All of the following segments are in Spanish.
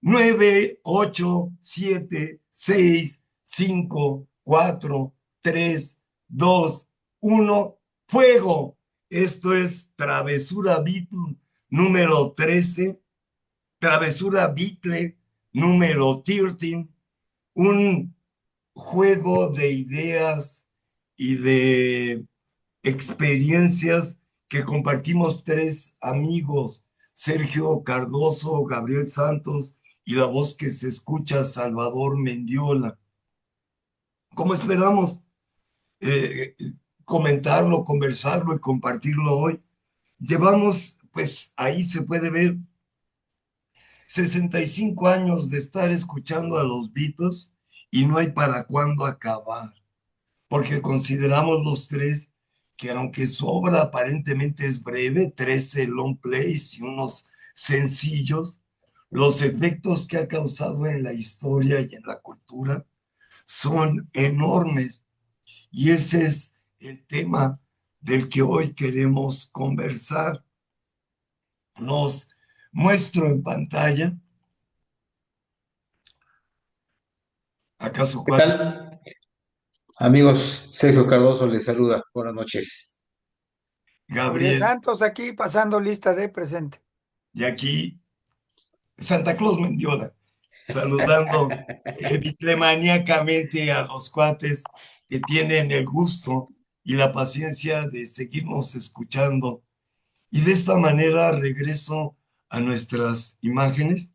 9, 8, 7, 6, 5, 4, 3, 2, 1, fuego. Esto es Travesura Beatle número 13, Travesura Beatle número 13, un juego de ideas y de experiencias que compartimos tres amigos, Sergio Cardoso, Gabriel Santos y la voz que se escucha, Salvador Mendiola. ¿Cómo esperamos eh, comentarlo, conversarlo y compartirlo hoy? Llevamos, pues ahí se puede ver, 65 años de estar escuchando a los Beatles y no hay para cuándo acabar, porque consideramos los tres que aunque su obra aparentemente es breve, 13 long plays y unos sencillos, los efectos que ha causado en la historia y en la cultura son enormes. Y ese es el tema del que hoy queremos conversar. Nos muestro en pantalla, ¿acaso ¿Qué cuate? tal? Amigos, Sergio Cardoso les saluda. Buenas noches. Gabriel Gabriel, Santos aquí pasando lista de presente. y aquí Santa Claus Mendiola, saludando bitlemaníacamente a los cuates que tienen el gusto y la paciencia de seguirnos escuchando. Y de esta manera regreso a nuestras imágenes.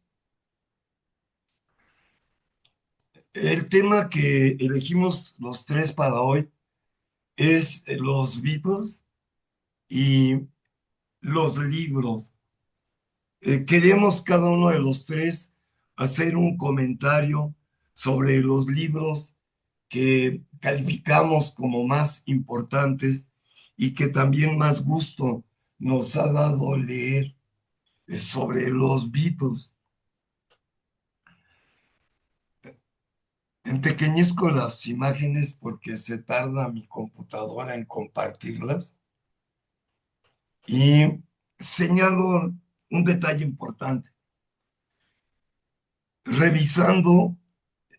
El tema que elegimos los tres para hoy es los Beatles y los libros. Queremos cada uno de los tres hacer un comentario sobre los libros que calificamos como más importantes y que también más gusto nos ha dado leer sobre los Beatles. Empequeñezco las imágenes porque se tarda mi computadora en compartirlas y señalo un detalle importante. Revisando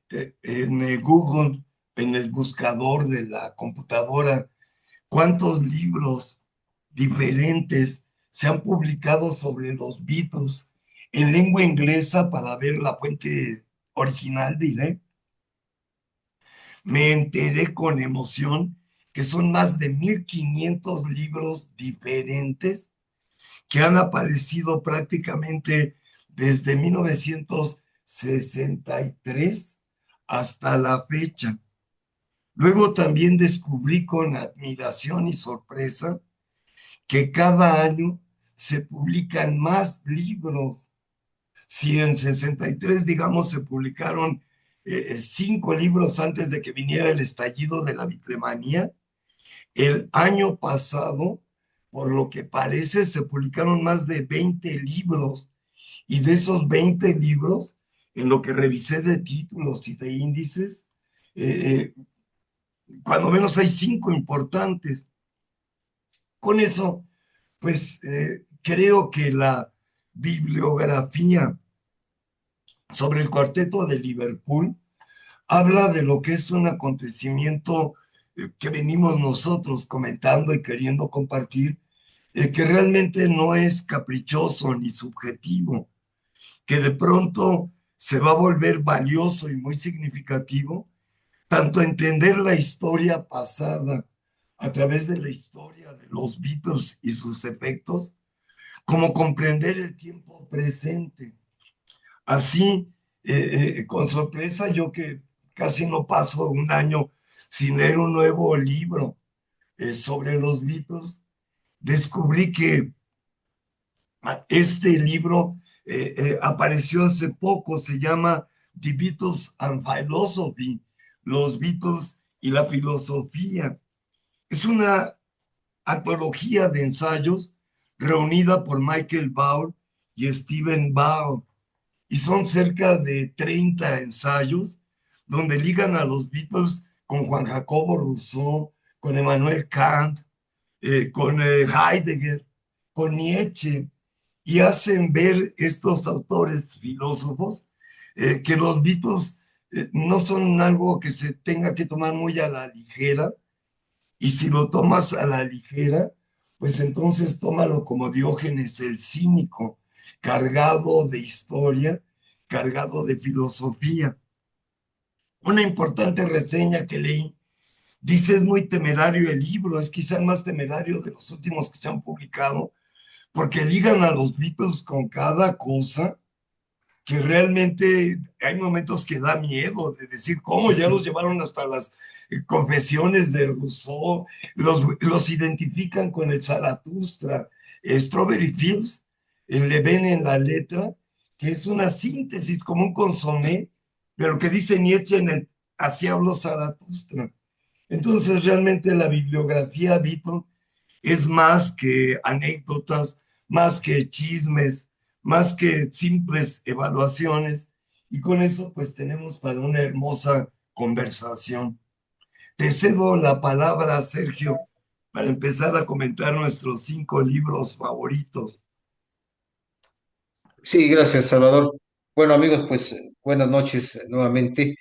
en Google, en el buscador de la computadora, cuántos libros diferentes se han publicado sobre los Beatles en lengua inglesa para ver la fuente original, diré. Me enteré con emoción que son más de 1500 libros diferentes que han aparecido prácticamente desde 1963 hasta la fecha. Luego también descubrí con admiración y sorpresa que cada año se publican más libros. Si en 63, digamos, se publicaron 5 libros antes de que viniera el estallido de la bitlemanía, el año pasado, por lo que parece, se publicaron más de 20 libros y de esos 20 libros, en lo que revisé de títulos y de índices, eh, cuando menos hay 5 importantes. Con eso, pues creo que la bibliografía sobre el cuarteto de Liverpool habla de lo que es un acontecimiento que venimos nosotros comentando y queriendo compartir, que realmente no es caprichoso ni subjetivo, que de pronto se va a volver valioso y muy significativo, tanto entender la historia pasada a través de la historia de los Beatles y sus efectos, como comprender el tiempo presente. Así, con sorpresa, yo que casi no paso un año sin leer un nuevo libro sobre los Beatles, descubrí que este libro apareció hace poco, se llama The Beatles and Philosophy, los Beatles y la filosofía. Es una antología de ensayos reunida por Michael Bauer y Stephen Bauer, y son cerca de 30 ensayos donde ligan a los Beatles con Juan Jacobo Rousseau, con Emmanuel Kant, con Heidegger, con Nietzsche, y hacen ver estos autores filósofos que los Beatles no son algo que se tenga que tomar muy a la ligera, y si lo tomas a la ligera, pues entonces tómalo como Diógenes el cínico, cargado de historia, cargado de filosofía. Una importante reseña que leí dice: es muy temerario el libro, es quizá el más temerario de los últimos que se han publicado, porque ligan a los Beatles con cada cosa que realmente hay momentos que da miedo de decir cómo ya los llevaron hasta las confesiones de Rousseau, los identifican con el Zaratustra. Strawberry Fields le ven en la letra que es una síntesis, como un consomé, de lo que dice Nietzsche en el Así habló Zaratustra. Entonces, realmente la bibliografía Beatle es más que anécdotas, más que chismes, más que simples evaluaciones. Y con eso, pues tenemos para una hermosa conversación. Te cedo la palabra, Sergio, para empezar a comentar nuestros 5 libros favoritos. Sí, gracias, Salvador. Bueno, amigos, pues buenas noches nuevamente.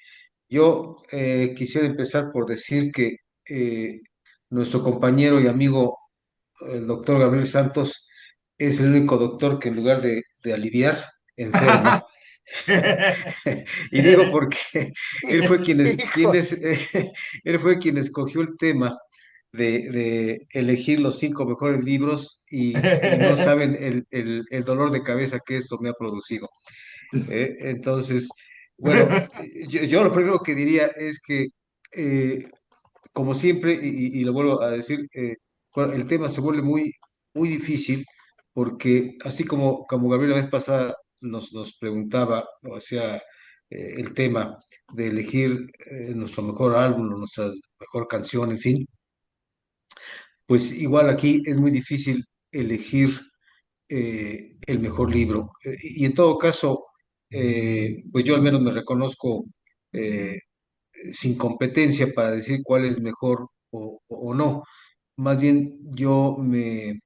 Yo quisiera empezar por decir que nuestro compañero y amigo, el doctor Gabriel Santos, es el único doctor que en lugar de aliviar, enferma. Y digo porque él fue Hijo, él fue quien escogió el tema de elegir los 5 mejores libros y no saben el dolor de cabeza que esto me ha producido. Entonces, bueno, yo lo primero que diría es que, como siempre, y lo vuelvo a decir, bueno, el tema se vuelve muy difícil porque así como Gabriel la vez pasada nos preguntaba, o sea, el tema de elegir nuestro mejor álbum, o nuestra mejor canción, en fin, pues igual aquí es muy difícil elegir el mejor libro. Y en todo caso, pues yo al menos me reconozco eh, sin competencia para decir cuál es mejor o no. Más bien yo me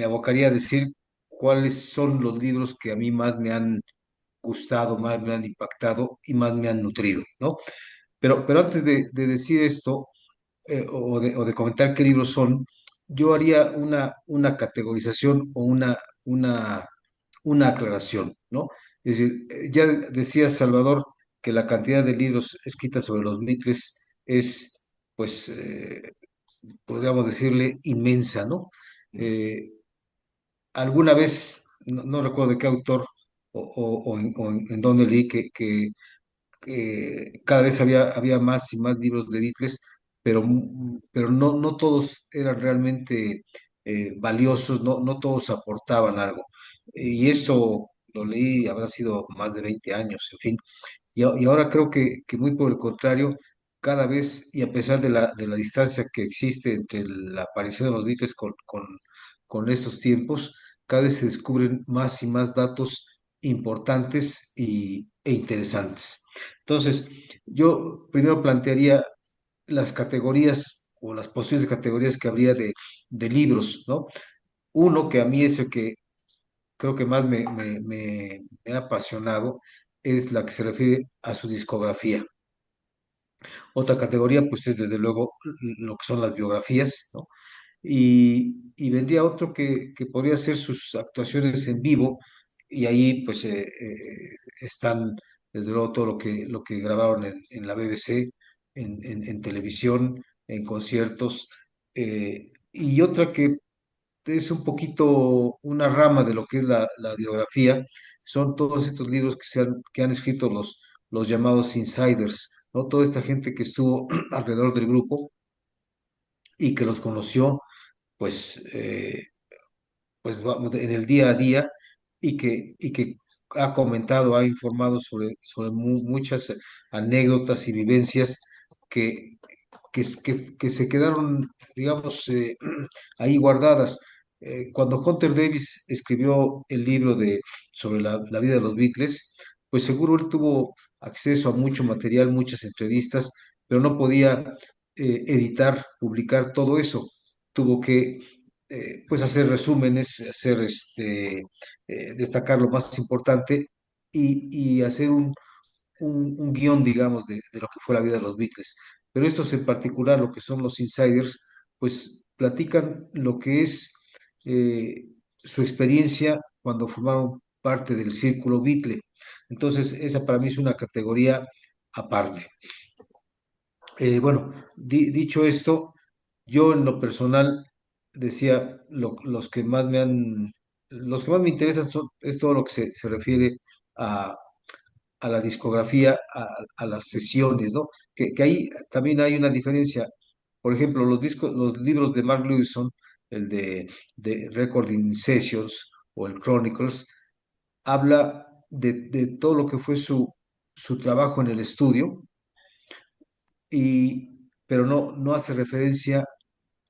abocaría a decir cuáles son los libros que a mí más me han gustado, más me han impactado y más me han nutrido, ¿no? Pero antes de decir esto, o de comentar qué libros son, yo haría una categorización o una aclaración, ¿no? Es decir, ya decía Salvador que la cantidad de libros escritos sobre los Beatles es, pues, podríamos decirle, inmensa, ¿no? Eh, Alguna vez, no recuerdo de qué autor o en dónde leí que cada vez había más y más libros de Beatles, pero no todos eran realmente valiosos, no todos aportaban algo. Y eso lo leí, habrá sido más de 20 años, en fin. Y ahora creo que muy por el contrario, cada vez, y a pesar de la distancia que existe entre la aparición de los Beatles con estos tiempos, cada vez se descubren más y más datos importantes e interesantes. Entonces, yo primero plantearía las categorías o las posibles categorías que habría de libros, ¿no? Uno que a mí es el que creo que más me ha apasionado es la que se refiere a su discografía. Otra categoría, pues, es desde luego lo que son las biografías, ¿no? Y vendría otro que podría ser sus actuaciones en vivo, y ahí, pues, están, desde luego, todo lo que grabaron en la BBC, en televisión, en conciertos, y otra que es un poquito una rama de lo que es la biografía, son todos estos libros que han escrito los llamados insiders, ¿no? Toda esta gente que estuvo alrededor del grupo y que los conoció, pues, pues vamos, en el día a día y que ha comentado, ha informado sobre muchas anécdotas y vivencias que, que se quedaron, digamos, ahí guardadas. Cuando Hunter Davis escribió el libro sobre la vida de los Beatles, pues seguro él tuvo acceso a mucho material, muchas entrevistas, pero no podía editar, publicar todo eso. Tuvo que pues hacer resúmenes, destacar lo más importante y hacer un guión, digamos, de lo que fue la vida de los Beatles. Pero estos en particular, lo que son los insiders, pues platican lo que es su experiencia cuando formaron parte del círculo Beatle. Entonces, esa para mí es una categoría aparte. Bueno, dicho esto, yo en lo personal decía, los que más me interesan es todo lo que se refiere a, a la discografía, a las sesiones, ¿no? Que ahí también hay una diferencia. Por ejemplo, los libros de Mark Lewison, el de Recording Sessions o el Chronicles, habla de todo lo que fue su trabajo en el estudio, pero no hace referencia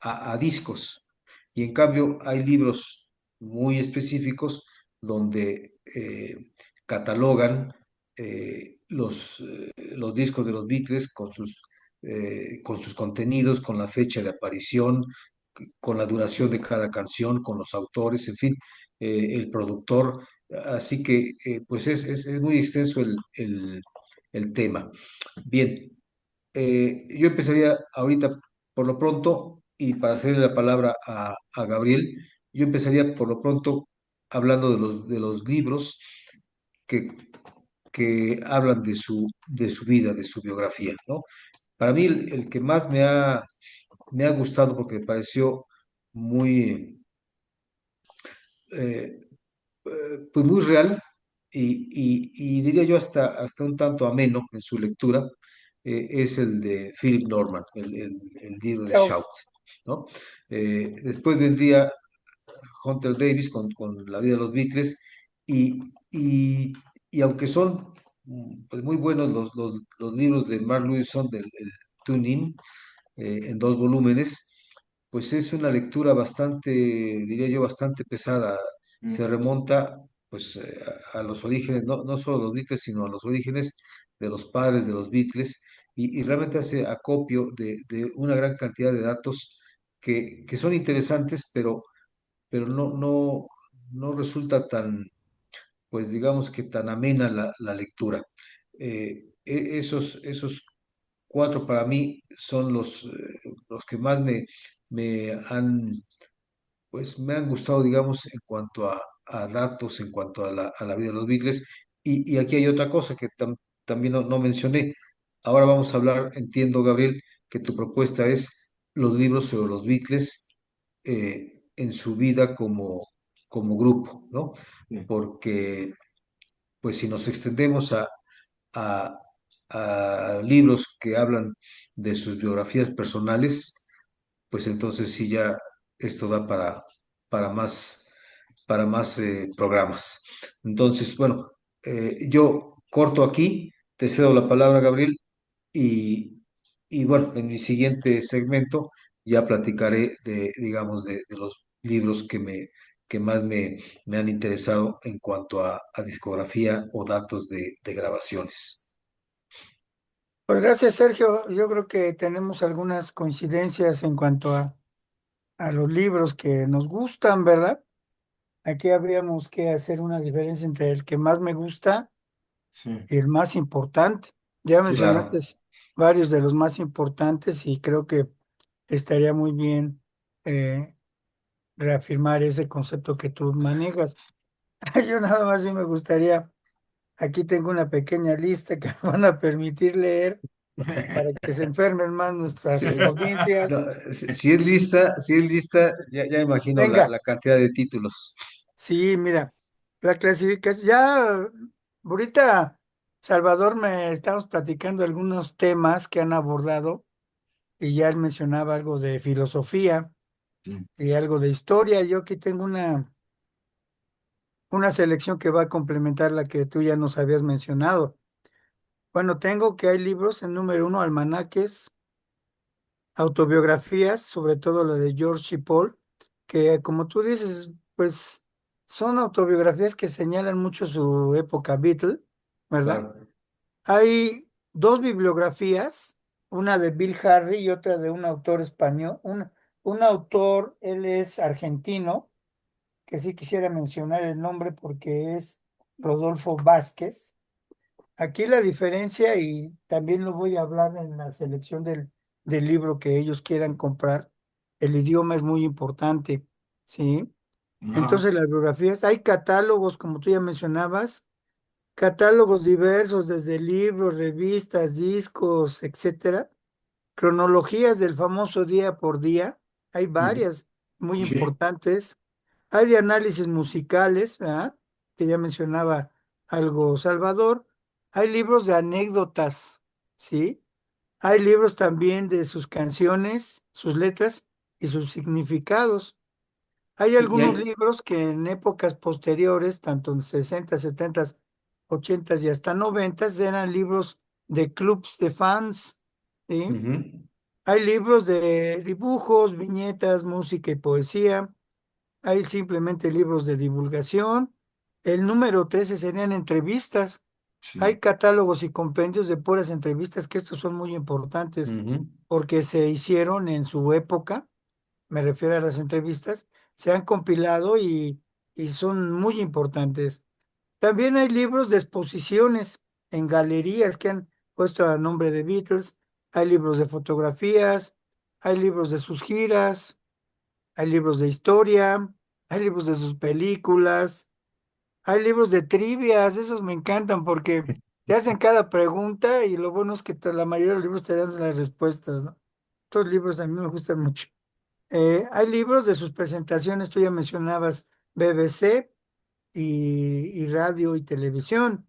a discos. Y en cambio hay libros muy específicos donde catalogan los discos de los Beatles con sus contenidos, con la fecha de aparición, con la duración de cada canción, con los autores, en fin, el productor. Así que pues es muy extenso el tema. Bien, yo empezaría ahorita por lo pronto, y para cederle la palabra a Gabriel, yo empezaría por lo pronto hablando de los libros que, que hablan de su vida, de su biografía, ¿no? Para mí el que más me ha gustado porque me pareció muy, eh, pues muy real y diría yo hasta un tanto ameno en su lectura, es el de Philip Norman, el libro de Chao. Shout, ¿no? Después vendría Hunter Davis con La vida de los Beatles y, y, y aunque son pues, muy buenos los libros de Mark Lewison del el Tune In, en 2 volúmenes, pues es una lectura bastante, diría yo, bastante pesada. Se remonta pues a los orígenes, no solo a los Beatles, sino a los orígenes de los padres de los Beatles, y realmente hace acopio de una gran cantidad de datos que son interesantes, pero no resulta tan, pues digamos que tan amena la lectura. Esos 4 para mí son los que más me han, pues me han gustado, digamos, en cuanto a datos, en cuanto a la vida de los Beatles. Y aquí hay otra cosa que también no mencioné. Ahora vamos a hablar, entiendo, Gabriel, que tu propuesta es los libros sobre los Beatles en su vida como grupo, ¿no? Porque, pues si nos extendemos a, a libros que hablan de sus biografías personales, pues entonces sí ya esto da para más programas. Entonces, bueno, yo corto aquí, te cedo la palabra, Gabriel, y, y bueno, en mi siguiente segmento ya platicaré digamos, de los libros que más me han interesado en cuanto a discografía o datos de grabaciones. Pues gracias, Sergio. Yo creo que tenemos algunas coincidencias en cuanto a los libros que nos gustan, ¿verdad? Aquí habríamos que hacer una diferencia entre el que más me gusta Sí, y el más importante. Ya Sí, mencionaste claro. varios de los más importantes y creo que estaría muy bien eh, reafirmar ese concepto que tú manejas. Yo nada más sí me gustaría, aquí tengo una pequeña lista que me van a permitir leer para que se enfermen más Sí, nuestras audiencias. no, si es lista, ya imagino la, Venga, la cantidad de títulos. sí, mira, la clasificación, ya ahorita, Salvador, me estamos platicando algunos temas que han abordado y ya él mencionaba algo de filosofía sí. y algo de historia. Yo aquí tengo una selección que va a complementar la que tú ya nos habías mencionado. Bueno, tengo que hay libros en número uno, almanaques, autobiografías, sobre todo la de George y Paul, que como tú dices, pues son autobiografías que señalan mucho su época Beatle, ¿verdad? Claro, Hay dos bibliografías, una de Bill Harry y otra de un autor español, un autor, él es argentino, que sí quisiera mencionar el nombre porque es Rodolfo Vázquez. Aquí la diferencia, y también lo voy a hablar en la selección del libro que ellos quieran comprar, el idioma es muy importante, ¿sí? Ajá. Entonces las biografías, hay catálogos, como tú ya mencionabas, catálogos diversos, desde libros, revistas, discos, etcétera, cronologías del famoso día por día, hay Ujú. varias muy Sí, importantes, hay de análisis musicales, ¿verdad? Que ya mencionaba algo Salvador, hay libros de anécdotas, ¿sí? Hay libros también de sus canciones, sus letras y sus significados. Hay y algunos hay, libros que en épocas posteriores, tanto en 60, 70, 80 y hasta 90, eran libros de clubs de fans, ¿sí? Ujú. Hay libros de dibujos, viñetas, música y poesía. Hay simplemente libros de divulgación. El número 13 serían entrevistas. Hay sí, catálogos y compendios de puras entrevistas, que estos son muy importantes Ujú. porque se hicieron en su época, me refiero a las entrevistas, se han compilado y son muy importantes. También hay libros de exposiciones en galerías que han puesto a nombre de Beatles, hay libros de fotografías, hay libros de sus giras, hay libros de historia, hay libros de sus películas, hay libros de trivias, esos me encantan porque te hacen cada pregunta y lo bueno es que la mayoría de los libros te dan las respuestas, ¿no? Estos libros a mí me gustan mucho. Hay libros de sus presentaciones, tú ya mencionabas BBC y radio y televisión.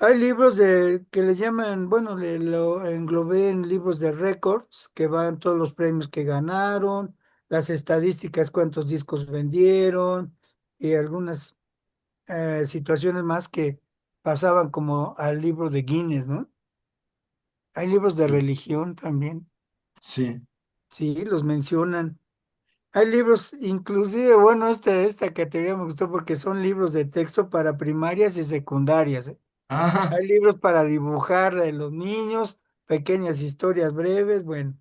Hay libros que le llaman, bueno, lo englobé en libros de récords, que van todos los premios que ganaron, las estadísticas, cuántos discos vendieron y algunas situaciones más que pasaban como al libro de Guinness, ¿no? Hay libros de Sí. religión también, sí. sí, los mencionan. Hay libros, inclusive, bueno, esta categoría me gustó porque son libros de texto para primarias y secundarias, ¿eh? Ajá. Hay libros para dibujar de los niños, pequeñas historias breves, bueno.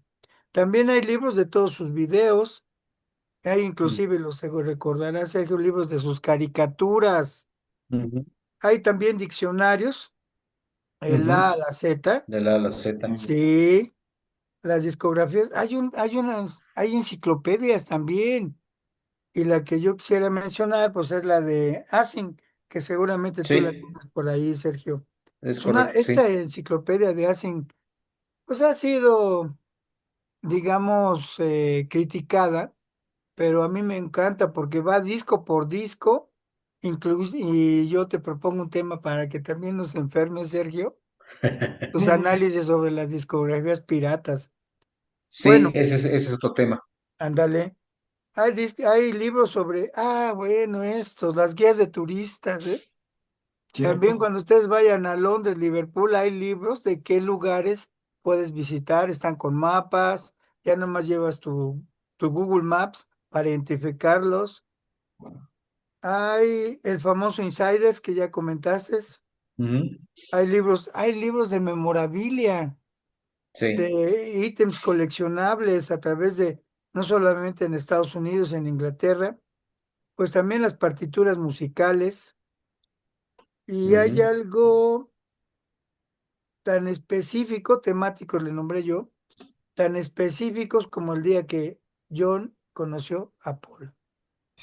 También hay libros de todos sus videos, hay Mm. inclusive, los recordarás, Sergio, libros de sus caricaturas. Ujú. Hay también diccionarios, el A a Ujú. la Z, De la A a la Z. sí, las discografías, hay enciclopedias también. Y la que yo quisiera mencionar, pues es la de Asing, que seguramente tú la Sí, tienes por ahí, Sergio. es correcto, Esta sí. enciclopedia de Asing, pues ha sido, digamos, criticada, pero a mí me encanta porque va disco por disco, y yo te propongo un tema para que también nos enfermes, Sergio, tus análisis sobre las discografías piratas. Sí, Bueno, ese es otro tema. ándale. Hay libros sobre, bueno, estos, las guías de turistas, ¿eh? También ¿Cierto? cuando ustedes vayan a Londres, Liverpool, hay libros de qué lugares puedes visitar, están con mapas, ya nomás llevas tu Google Maps para identificarlos. Bueno, Hay el famoso Insiders que ya comentaste, Ujú. hay libros de memorabilia, Sí. de ítems coleccionables a través de, no solamente en Estados Unidos, en Inglaterra, pues también las partituras musicales. Y hay Ujú. algo tan específico, temático le nombré yo, tan específicos como el día que John conoció a Paul,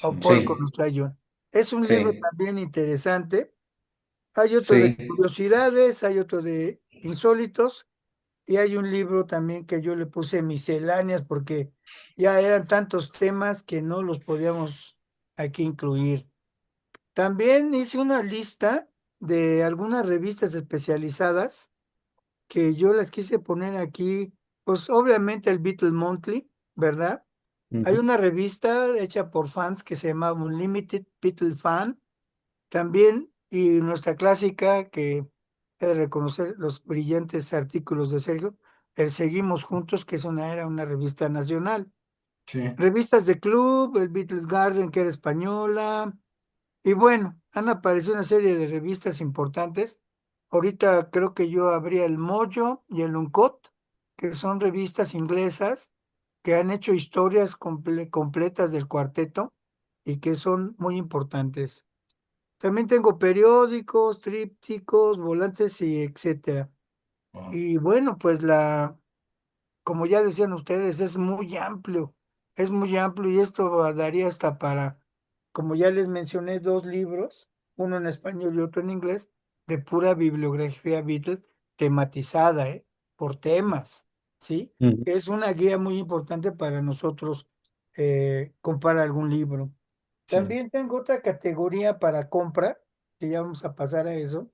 o sí, Paul Sí, conoció a John. Es un libro sí, también interesante. Hay otro de sí. curiosidades, hay otro de insólitos, y hay un libro también que yo le puse misceláneas porque ya eran tantos temas que no los podíamos aquí incluir. También hice una lista de algunas revistas especializadas que yo las quise poner aquí, pues obviamente el Beatle Monthly, ¿verdad? Hay Ujú. una revista hecha por fans que se llama Unlimited Beatle Fan, también, y nuestra clásica, que he de reconocer los brillantes artículos de Sergio, el Seguimos Juntos, que era una revista nacional. sí. Revistas de club, el Beatles Garden, que era española, y bueno, han aparecido una serie de revistas importantes. Ahorita creo que yo habría el Mojo y el Uncut, que son revistas inglesas que han hecho historias completas del cuarteto y que son muy importantes. También tengo periódicos, trípticos, volantes y etcétera. Ah, Y bueno, pues como ya decían ustedes, es muy amplio y esto daría hasta para, como ya les mencioné, dos libros, uno en español y otro en inglés, de pura bibliografía Beatles tematizada, ¿eh? Por temas, ¿sí? Ujú. Es una guía muy importante para nosotros comprar algún libro. sí, También tengo otra categoría para compra, que ya vamos a pasar a eso.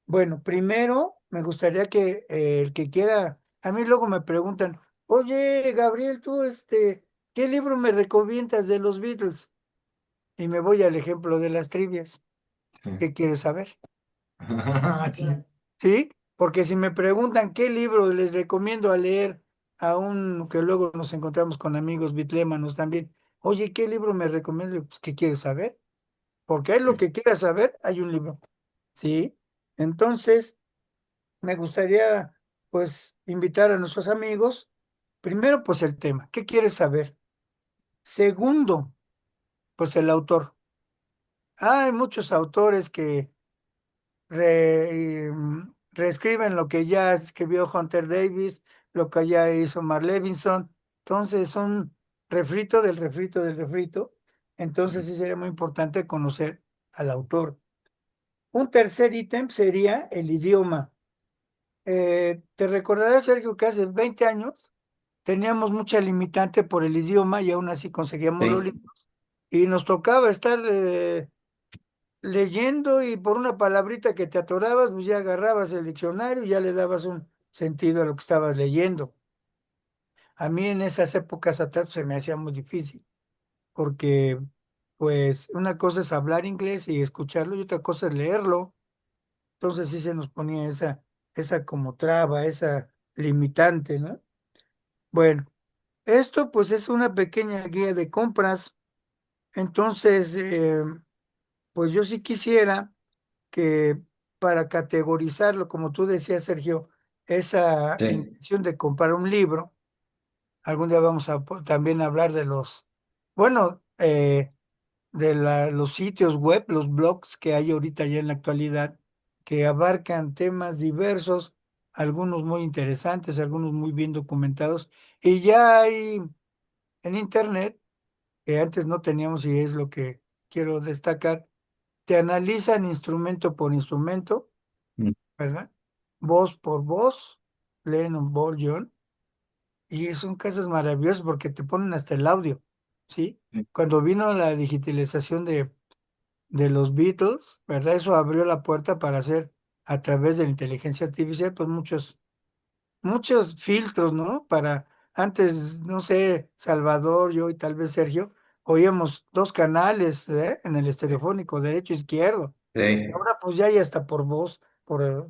Bueno, primero me gustaría que el que quiera, a mí luego me preguntan, oye, Gabriel, tú, ¿qué libro me recomiendas de los Beatles? Y me voy al ejemplo de las trivias. sí. ¿Qué quieres saber? Sí, ¿Sí? Porque si me preguntan qué libro les recomiendo a leer, aún que luego nos encontramos con amigos bitlémanos también, oye, ¿qué libro me recomiendas? Pues, ¿qué quieres saber? Porque es lo que quieras saber, hay un libro. ¿Sí? Entonces, me gustaría, pues, invitar a nuestros amigos. Primero, pues, el tema. ¿Qué quieres saber? Segundo, pues, el autor. Hay muchos autores que reescriben lo que ya escribió Hunter Davis, lo que ya hizo Mark Levinson. Entonces, son refrito del refrito del refrito. Entonces, sí, sí sería muy importante conocer al autor. Un tercer ítem sería el idioma. Te recordarás, Sergio, que hace 20 años teníamos mucha limitante por el idioma y aún así conseguíamos los Sí, libros. Y nos tocaba estar leyendo y por una palabrita que te atorabas, pues ya agarrabas el diccionario y ya le dabas un sentido a lo que estabas leyendo. A mí en esas épocas atrás se me hacía muy difícil porque pues una cosa es hablar inglés y escucharlo y otra cosa es leerlo. Entonces sí se nos ponía esa como traba, esa limitante, ¿no? Bueno. Esto pues es una pequeña guía de compras. Entonces, pues yo sí quisiera que para categorizarlo, como tú decías, Sergio, esa sí. intención de comprar un libro, algún día vamos a también hablar de bueno, los sitios web, los blogs que hay ahorita ya en la actualidad, que abarcan temas diversos, algunos muy interesantes, algunos muy bien documentados, y ya hay en internet que antes no teníamos y es lo que quiero destacar, te analizan instrumento por instrumento, Mm, ¿verdad? Voz por voz, leen un guión, y son cosas maravillosas porque te ponen hasta el audio, ¿sí? sí, Cuando vino la digitalización de los Beatles, ¿verdad? Eso abrió la puerta para hacer a través de la inteligencia artificial, pues muchos filtros, ¿no? Para antes, no sé, Salvador, yo y tal vez Sergio, oíamos dos canales, en el estereofónico, derecho e izquierdo. sí. Ahora pues ya hay hasta por voz, por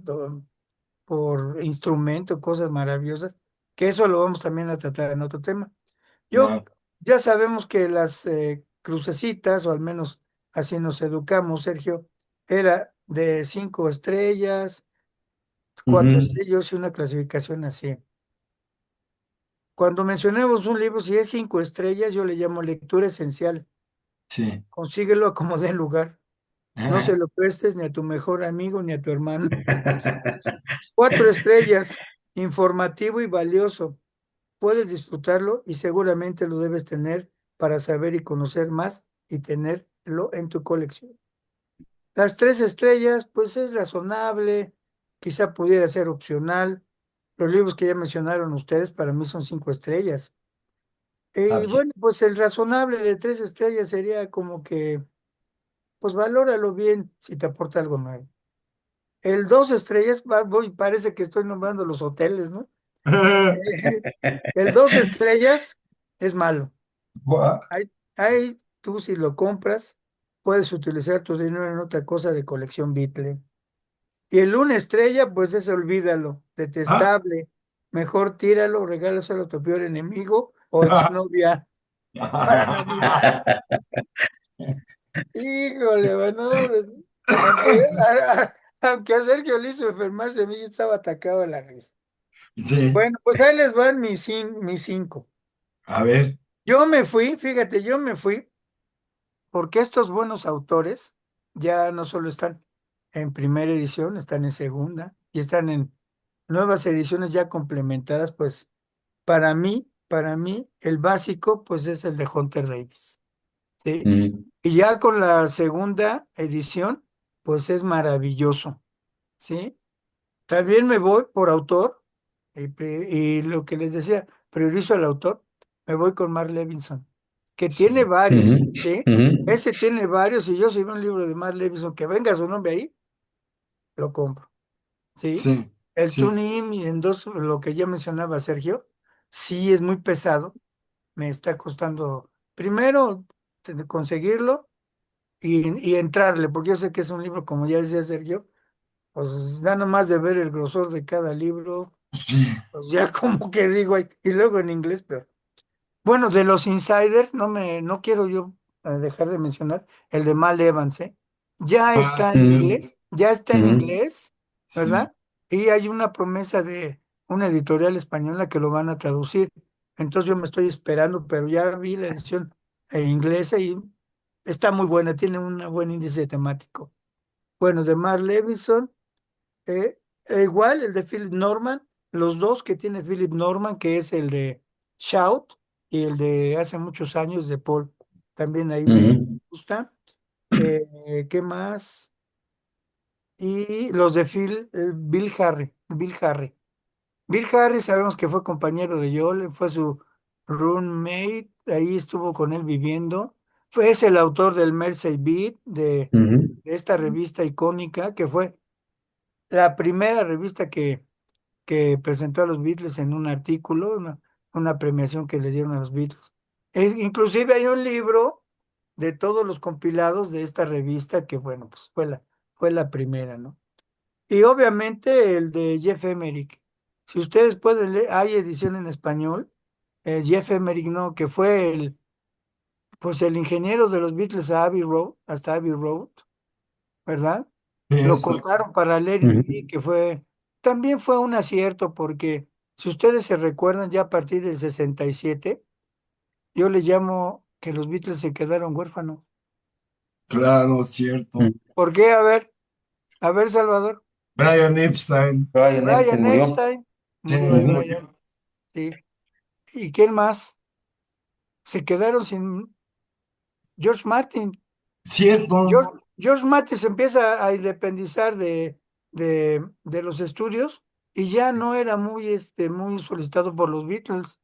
instrumento, cosas maravillosas, que eso lo vamos también a tratar en otro tema. Yo, claro. ya sabemos que las crucecitas, o al menos así nos educamos, Sergio, era de 5 estrellas, cuatro Ujú. estrellas y una clasificación así. Cuando mencionemos un libro, si es 5 estrellas, yo le llamo lectura esencial. Sí. Consíguelo como dé lugar. No se lo prestes ni a tu mejor amigo ni a tu hermano. 4 estrellas, informativo y valioso. Puedes disfrutarlo y seguramente lo debes tener para saber y conocer más y tenerlo en tu colección. Las 3 estrellas, pues es razonable, quizá pudiera ser opcional. Los libros que ya mencionaron ustedes para mí son 5 estrellas. Ah, Y sí. bueno, pues el razonable de 3 estrellas sería como que, pues valóralo bien si te aporta algo nuevo. El 2 estrellas, parece que estoy nombrando los hoteles, ¿no? El 2 estrellas es malo. Buah. Ahí tú si lo compras, puedes utilizar tu dinero en otra cosa de colección Beatle. Y el 1 estrella, pues ese olvídalo, Ah. detestable. Mejor tíralo, regálaselo a tu peor enemigo o exnovia para Navidad. Híjole, bueno, aunque, aunque a Sergio le hizo enfermarse, a mí estaba atacado de la risa. Sí, Bueno, pues ahí les van mis cinco. a ver, Yo me fui, fíjate, yo me fui porque estos buenos autores ya no solo están en primera edición, están en segunda y están en nuevas ediciones ya complementadas, pues para mí, el básico, pues es el de Hunter Davis, ¿sí? Mm, Y ya con la segunda edición, pues es maravilloso, ¿sí? También me voy por autor, y lo que les decía, priorizo al autor, me voy con Mark Levinson, que tiene Sí, ujú, varios, ¿sí? ujú, Ese tiene varios, y yo si veo un libro de Mark Levinson que venga su nombre ahí, lo compro, ¿sí? sí, El sí. Tuning y en dos, lo que ya mencionaba Sergio, sí es muy pesado, me está costando primero conseguirlo y entrarle, porque yo sé que es un libro, como ya decía Sergio, pues da nomás de ver el grosor de cada libro, Sí. pues ya como que digo, ay, y luego en inglés, pero bueno, de los insiders, no quiero yo dejar de mencionar el de Mal Evans, ¿eh? Ya Ah, está en sí, ujú, inglés, ya está en ujú. inglés, sí. ¿verdad? Y hay una promesa de una editorial española que lo van a traducir. Entonces yo me estoy esperando, pero ya vi la edición inglesa y está muy buena, tiene un buen índice temático. Bueno, de Mark Levinson. Eh, igual el de Philip Norman, los dos que tiene Philip Norman, que es el de Shout y el de hace muchos años de Paul, también ahí me Ujú, gusta. ¿Qué más? Y los de Bill Harry, Bill Harry. Bill Harry sabemos que fue compañero de Joel, fue su roommate, ahí estuvo con él viviendo. Es el autor del Mersey Beat, ujú. de esta revista icónica, que fue la primera revista que presentó a los Beatles en un artículo, una premiación que le dieron a los Beatles. Inclusive hay un libro de todos los compilados de esta revista que, bueno, pues fue la primera, ¿no? Y obviamente el de Jeff Emerick. Si ustedes pueden leer, hay edición en español. Jeff Emerick, no, que fue pues el ingeniero de los Beatles a Abbey Road, hasta Abbey Road, ¿verdad? Lo Exacto. cortaron para Let It Be, Ujú. que también fue un acierto, porque si ustedes se recuerdan, ya a partir del 67 yo le llamo que los Beatles se quedaron huérfanos. Claro, cierto. ¿Por qué? A ver, Salvador. Brian Epstein. Brian Epstein Brian murió. Epstein, Sí, murió ahí Brian, murió. sí. ¿Y quién más? Se quedaron sin George Martin. Cierto. George Martin se empieza a independizar de los estudios y ya no era muy solicitado por los Beatles.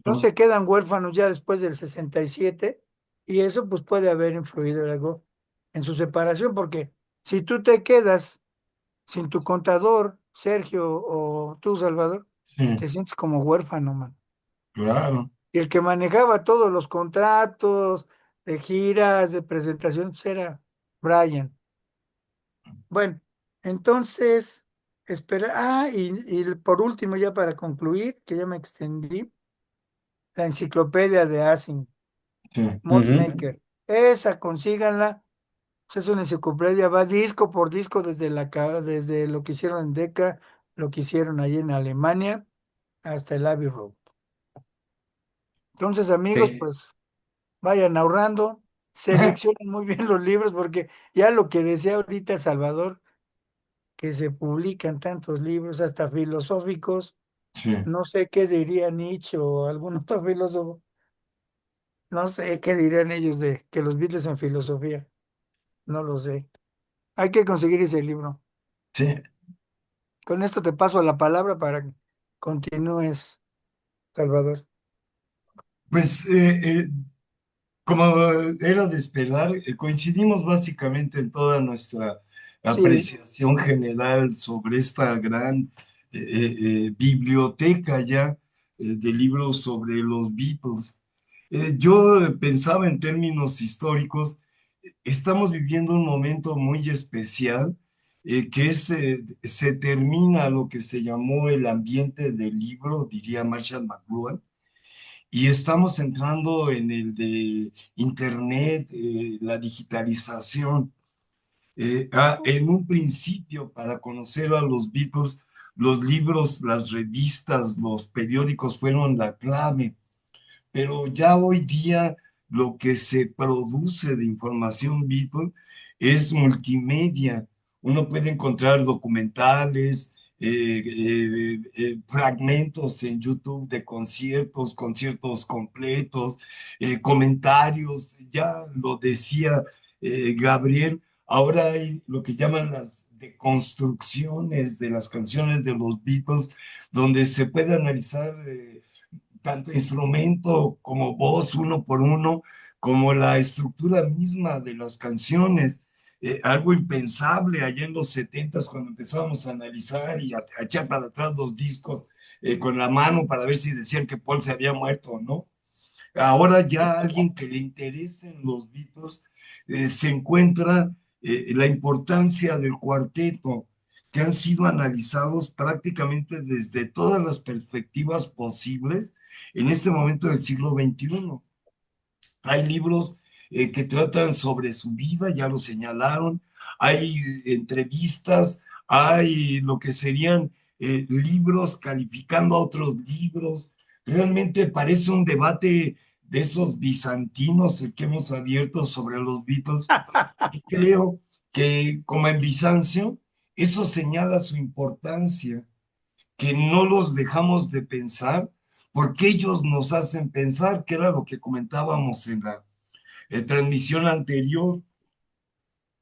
No Cierto. se quedan huérfanos ya después del 67 y eso pues puede haber influido en algo en su separación, porque si tú te quedas sin tu contador, Sergio o tú, Salvador, Sí, te sientes como huérfano, man. claro. Y el que manejaba todos los contratos de giras, de presentaciones, pues, era Brian. Bueno, entonces, espera. Y por último, ya para concluir, que ya me extendí, la enciclopedia de Asing. Sí, Ujú. Modmaker. Esa, consíganla. Pues es una enciclopedia, va disco por disco desde lo que hicieron en Decca, lo que hicieron allí en Alemania, hasta el Abbey Road. Entonces, amigos, Sí. pues vayan ahorrando, seleccionen muy bien los libros, porque ya lo que decía ahorita Salvador, que se publican tantos libros, hasta filosóficos, sí, no sé qué diría Nietzsche o algún otro filósofo, no sé qué dirían ellos de que los Beatles en filosofía, no lo sé. Hay que conseguir ese libro. sí. Con esto te paso la palabra para que continúes, Salvador. Pues como era de esperar, coincidimos básicamente en toda nuestra Sí, apreciación general sobre esta gran biblioteca ya de libros sobre los Beatles. Yo pensaba en términos históricos, estamos viviendo un momento muy especial, que se termina lo que se llamó el ambiente del libro, diría Marshall McLuhan, y estamos entrando en el de Internet, la digitalización. En un principio, para conocer a los Beatles, los libros, las revistas, los periódicos fueron la clave, pero ya hoy día lo que se produce de información Beatle es multimedia. Uno puede encontrar documentales, fragmentos en YouTube de conciertos, conciertos completos, comentarios, ya lo decía Gabriel, ahora hay lo que llaman las deconstrucciones de las canciones de los Beatles, donde se puede analizar tanto instrumento como voz uno por uno, como la estructura misma de las canciones. Algo impensable allá en los setentas cuando empezábamos a analizar y a echar para atrás los discos con la mano para ver si decían que Paul se había muerto o no. Ahora ya alguien que le interesen los Beatles se encuentra la importancia del cuarteto, que han sido analizados prácticamente desde todas las perspectivas posibles en este momento del siglo XXI. Hay libros que tratan sobre su vida, ya lo señalaron, hay entrevistas, hay lo que serían libros calificando a otros libros. Realmente parece un debate de esos bizantinos que hemos abierto sobre los Beatles. Y creo que como en Bizancio, eso señala su importancia, que no los dejamos de pensar porque ellos nos hacen pensar, que era lo que comentábamos en la transmisión anterior.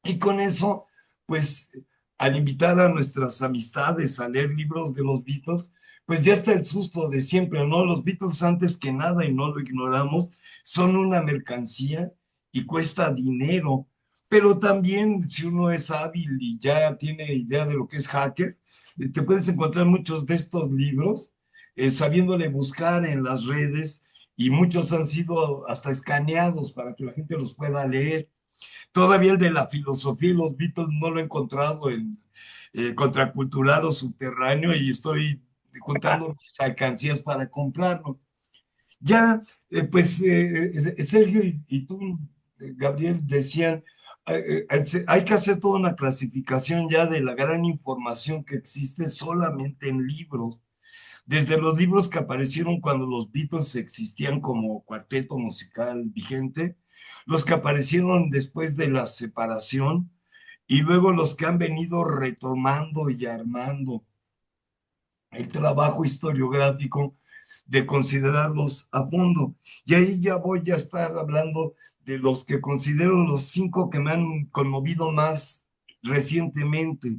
Y con eso, pues, al invitar a nuestras amistades a leer libros de los Beatles, pues ya está el susto de siempre, ¿no? Los Beatles antes que nada, y no lo ignoramos, son una mercancía y cuesta dinero. Pero también si uno es hábil y ya tiene idea de lo que es hacker, te puedes encontrar muchos de estos libros sabiéndole buscar en las redes y muchos han sido hasta escaneados para que la gente los pueda leer. Todavía el de la filosofía y los Beatles no lo he encontrado en Contracultural o Subterráneo y estoy juntando mis alcancías para comprarlo. Ya, Sergio y tú, Gabriel, decían, hay que hacer toda una clasificación ya de la gran información que existe solamente en libros. Desde los libros que aparecieron cuando los Beatles existían como cuarteto musical vigente, los que aparecieron después de la separación y luego los que han venido retomando y armando el trabajo historiográfico de considerarlos a fondo. Y ahí ya voy a estar hablando de los que considero los 5 que me han conmovido más recientemente.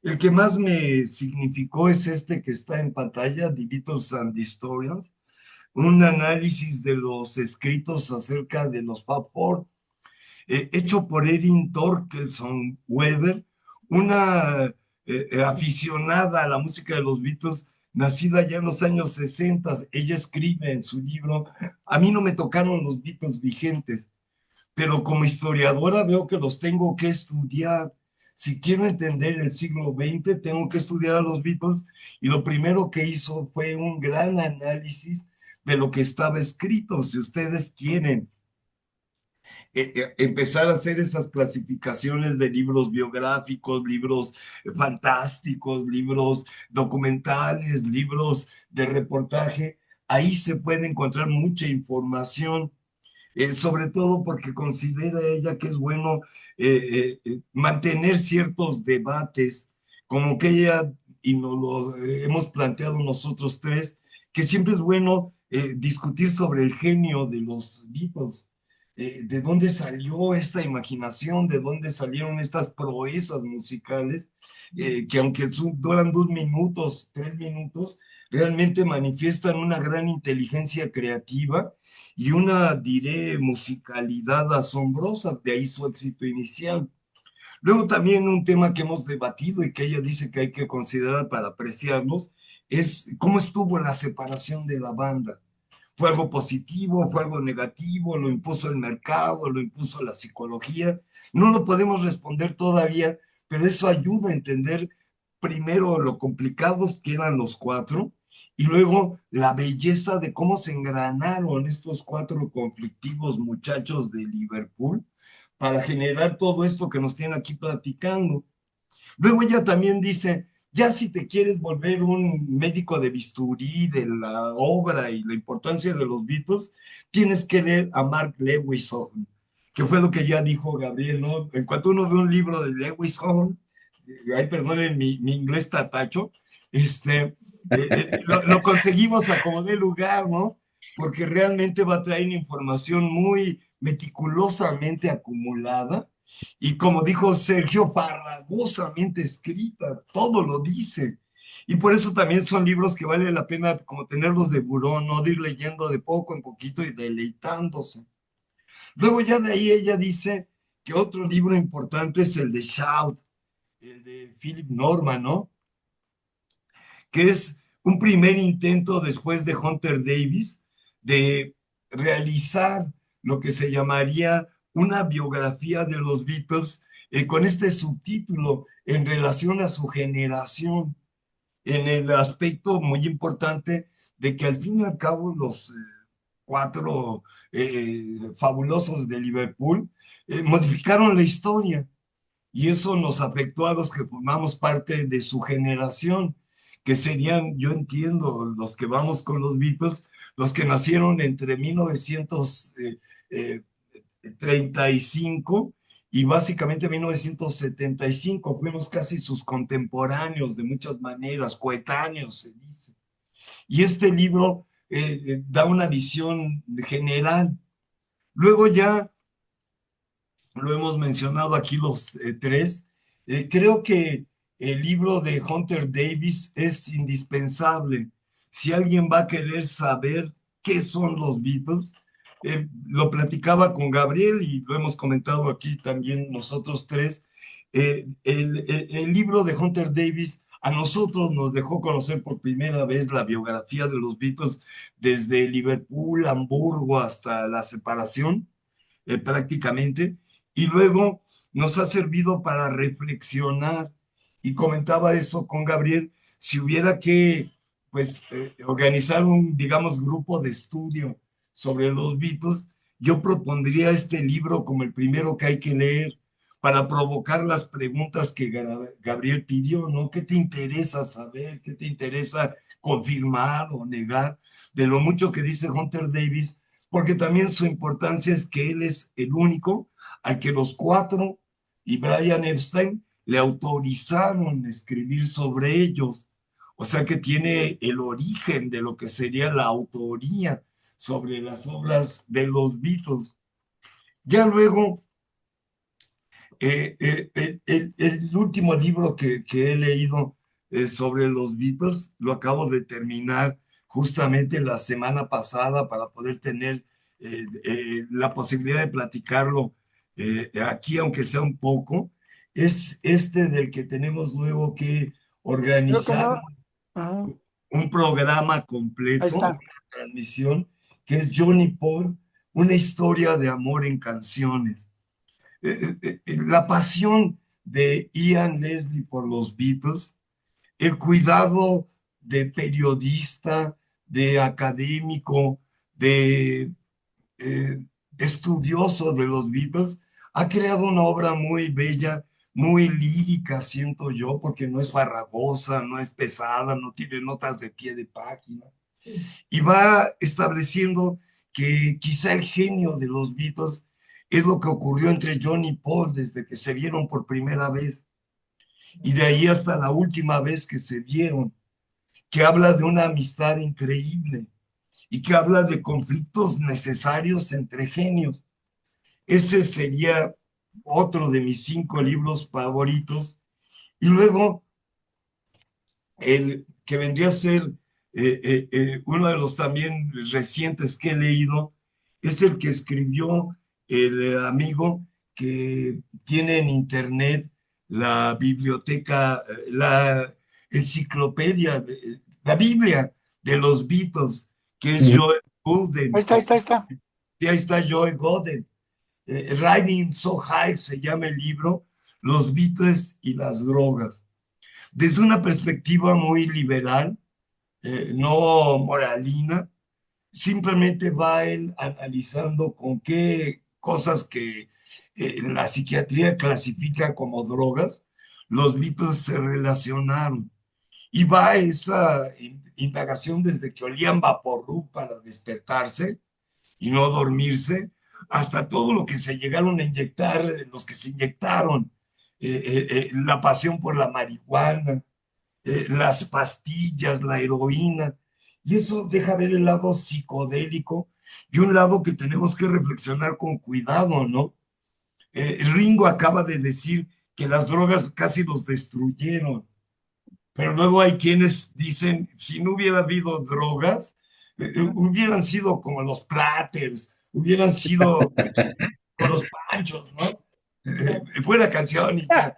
El que más me significó es este que está en pantalla, The Beatles and the Historians, un análisis de los escritos acerca de los Fab Four, hecho por Erin Torkelson Weber, una aficionada a la música de los Beatles, nacida ya en los años 60. Ella escribe en su libro, a mí no me tocaron los Beatles vigentes, pero como historiadora veo que los tengo que estudiar. Si quiero entender el siglo XX, tengo que estudiar a los Beatles y lo primero que hizo fue un gran análisis de lo que estaba escrito. Si ustedes quieren empezar a hacer esas clasificaciones de libros biográficos, libros fantásticos, libros documentales, libros de reportaje, ahí se puede encontrar mucha información sobre todo porque considera ella que es bueno mantener ciertos debates, como que ella, y nos lo hemos planteado nosotros tres, que siempre es bueno discutir sobre el genio de los Beatles, de dónde salió esta imaginación, de dónde salieron estas proezas musicales, que aunque duran 2 minutos, 3 minutos, realmente manifiestan una gran inteligencia creativa y una, diré, musicalidad asombrosa, de ahí su éxito inicial. Luego también un tema que hemos debatido y que ella dice que hay que considerar para apreciarlos es cómo estuvo la separación de la banda. ¿Fue algo positivo? ¿Fue algo negativo? ¿Lo impuso el mercado? ¿Lo impuso la psicología? No lo podemos responder todavía, pero eso ayuda a entender primero lo complicados que eran los cuatro y luego la belleza de cómo se engranaron estos cuatro conflictivos muchachos de Liverpool para generar todo esto que nos tienen aquí platicando. Luego ella también dice Ya si te quieres volver un médico de bisturí de la obra y la importancia de los Beatles, tienes que leer a Mark Lewison, que fue lo que ya dijo Gabriel, ¿no? En cuanto uno ve un libro de Lewison, ay, perdonen mi inglés tatacho, lo conseguimos a como de lugar, ¿no? Porque realmente va a traer información muy meticulosamente acumulada y como dijo Sergio, farragosamente escrita, todo lo dice. Y por eso también son libros que vale la pena como tenerlos de burón, ¿no? De ir leyendo de poco en poquito y deleitándose. Luego ya de ahí ella dice que otro libro importante es el de Shout, el de Philip Norman, ¿no? Que es un primer intento después de Hunter Davis de realizar lo que se llamaría una biografía de los Beatles con este subtítulo en relación a su generación, en el aspecto muy importante de que al fin y al cabo los cuatro fabulosos de Liverpool modificaron la historia y eso nos afectó a los que formamos parte de su generación, que serían, yo entiendo, los que vamos con los Beatles, los que nacieron entre 1935 y básicamente 1975. Fuimos casi sus contemporáneos de muchas maneras, coetáneos, se dice. Y este libro da una visión general. Luego ya lo hemos mencionado aquí los tres. Creo que el libro de Hunter Davis es indispensable. Si alguien va a querer saber qué son los Beatles, lo platicaba con Gabriel y lo hemos comentado aquí también nosotros tres. El libro de Hunter Davis a nosotros nos dejó conocer por primera vez la biografía de los Beatles desde Liverpool, Hamburgo hasta la separación prácticamente, y luego nos ha servido para reflexionar. Y comentaba eso con Gabriel, si hubiera que, pues, organizar un, digamos, grupo de estudio sobre los Beatles, yo propondría este libro como el primero que hay que leer para provocar las preguntas que Gabriel pidió, ¿no? ¿Qué te interesa saber? ¿Qué te interesa confirmar o negar de lo mucho que dice Hunter Davis? Porque también su importancia es que él es el único al que los cuatro y Brian Epstein le autorizaron escribir sobre ellos. O sea que tiene el origen de lo que sería la autoría sobre las obras de los Beatles. Ya luego, el último libro que he leído sobre los Beatles, lo acabo de terminar justamente la semana pasada para poder tener la posibilidad de platicarlo aquí, aunque sea un poco, es este del que tenemos luego que Creo que organizar no. Ajá, un programa ahí completo, una está. transmisión, que es Johnny Paul, una historia de amor en canciones. La pasión de Ian Leslie por los Beatles, el cuidado de periodista, de académico, de eh, estudioso de los Beatles, ha creado una obra muy bella, muy lírica, siento yo, porque no es farragosa, no es pesada, no tiene notas de pie de página, y va estableciendo que quizá el genio de los Beatles es lo que ocurrió entre John y Paul desde que se vieron por primera vez y de ahí hasta la última vez que se vieron, que habla de una amistad increíble y que habla de conflictos necesarios entre genios. Ese sería otro de mis 5 libros favoritos. Y luego el que vendría a ser uno de los también recientes que he leído, es el que escribió el amigo que tiene en internet la biblioteca, la enciclopedia, la Biblia de los Beatles, que es Ujú. Joe Golden. Ahí está, ahí está, ahí está. Y ahí está Joe Golden. Riding So High se llama el libro, Los Beatles y las drogas desde una perspectiva muy liberal, no moralina, simplemente va él analizando con qué cosas que la psiquiatría clasifica como drogas, los Beatles se relacionaron. Y va esa indagación desde que olían vaporru para despertarse y no dormirse, hasta todo lo que se llegaron a inyectar, los que se inyectaron, la pasión por la marihuana, las pastillas, la heroína, y eso deja ver el lado psicodélico y un lado que tenemos que reflexionar con cuidado, ¿no? Ringo acaba de decir que las drogas casi los destruyeron, pero luego hay quienes dicen, si no hubiera habido drogas, hubieran sido como los Platters, hubieran sido pues, con los Panchos, ¿no? Buena canción y ya.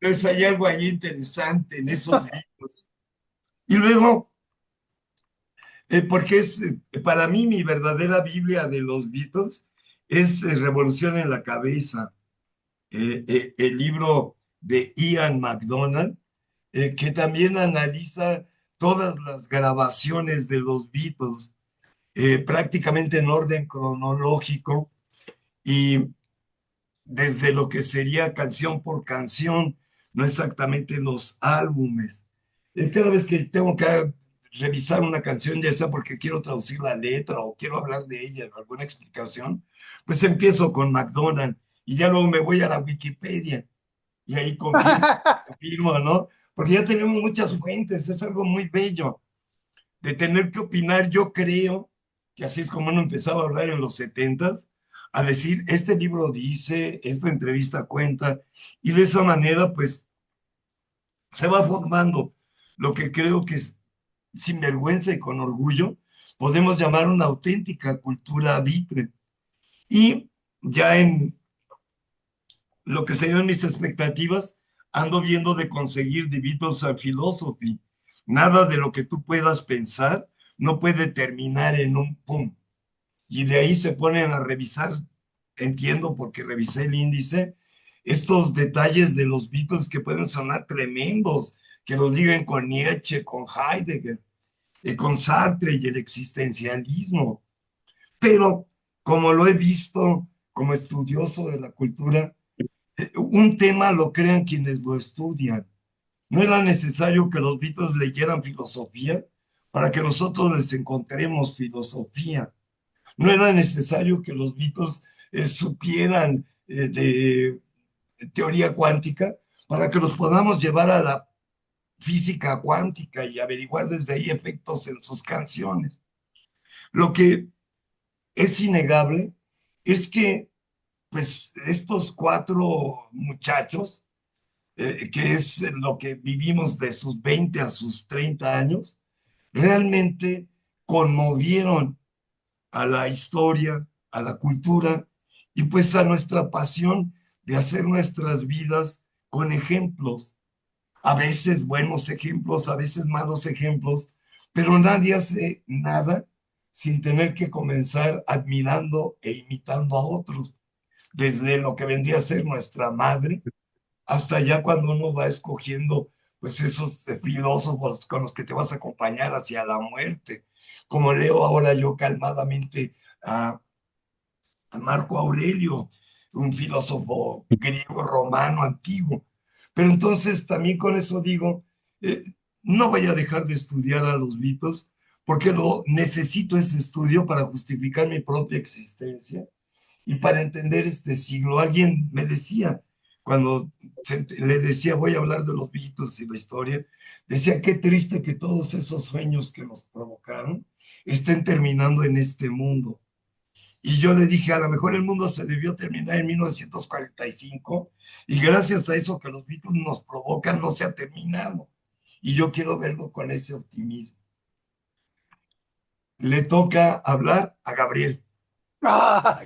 Entonces hay algo ahí interesante en esos ritmos. Y luego, porque es para mí mi verdadera Biblia de los Beatles es Revolución en la Cabeza, el libro de Ian MacDonald, que también analiza todas las grabaciones de los Beatles, prácticamente en orden cronológico y desde lo que sería canción por canción, no exactamente los álbumes. Cada vez que tengo que revisar una canción, ya sea porque quiero traducir la letra o quiero hablar de ella en alguna explicación, pues empiezo con McDonald's y ya luego me voy a la Wikipedia y ahí confirmo, ¿no? Porque ya tenemos muchas fuentes, es algo muy bello de tener que opinar. Yo creo que así es como uno empezaba a hablar en los setentas, a decir, este libro dice, esta entrevista cuenta, y de esa manera, pues, se va formando lo que creo que es, sin vergüenza y con orgullo, podemos llamar una auténtica cultura vitre. Y ya en lo que serían mis expectativas, ando viendo de conseguir The Beatles and Philosophy. Nada de lo que tú puedas pensar no puede terminar en un pum. Y de ahí se ponen a revisar, entiendo porque revisé el índice, estos detalles de los Beatles que pueden sonar tremendos, que los liguen con Nietzsche, con Heidegger, con Sartre y el existencialismo. Pero como lo he visto como estudioso de la cultura, un tema lo crean quienes lo estudian. No era necesario que los Beatles leyeran filosofía para que nosotros les encontremos filosofía. No era necesario que los Beatles supieran de teoría cuántica para que los podamos llevar a la física cuántica y averiguar desde ahí efectos en sus canciones. Lo que es innegable es que pues estos cuatro muchachos, que es lo que vivimos de sus 20 a sus 30 años, realmente conmovieron a la historia, a la cultura y pues a nuestra pasión de hacer nuestras vidas con ejemplos, a veces buenos ejemplos, a veces malos ejemplos, pero nadie hace nada sin tener que comenzar admirando e imitando a otros, desde lo que vendría a ser nuestra madre, hasta ya cuando uno va escogiendo pues esos filósofos con los que te vas a acompañar hacia la muerte, como leo ahora yo calmadamente a, a Marco Aurelio, un filósofo griego romano antiguo. Pero entonces también con eso digo, eh, no voy a dejar de estudiar a los Beatles porque lo necesito ese estudio para justificar mi propia existencia y para entender este siglo. Alguien me decía, cuando le decía voy a hablar de los Beatles y la historia, decía qué triste que todos esos sueños que nos provocaron estén terminando en este mundo. Y yo le dije, a lo mejor el mundo se debió terminar en 1945 y gracias a eso que los Beatles nos provocan no se ha terminado. Y yo quiero verlo con ese optimismo. Le toca hablar a Gabriel. Ah,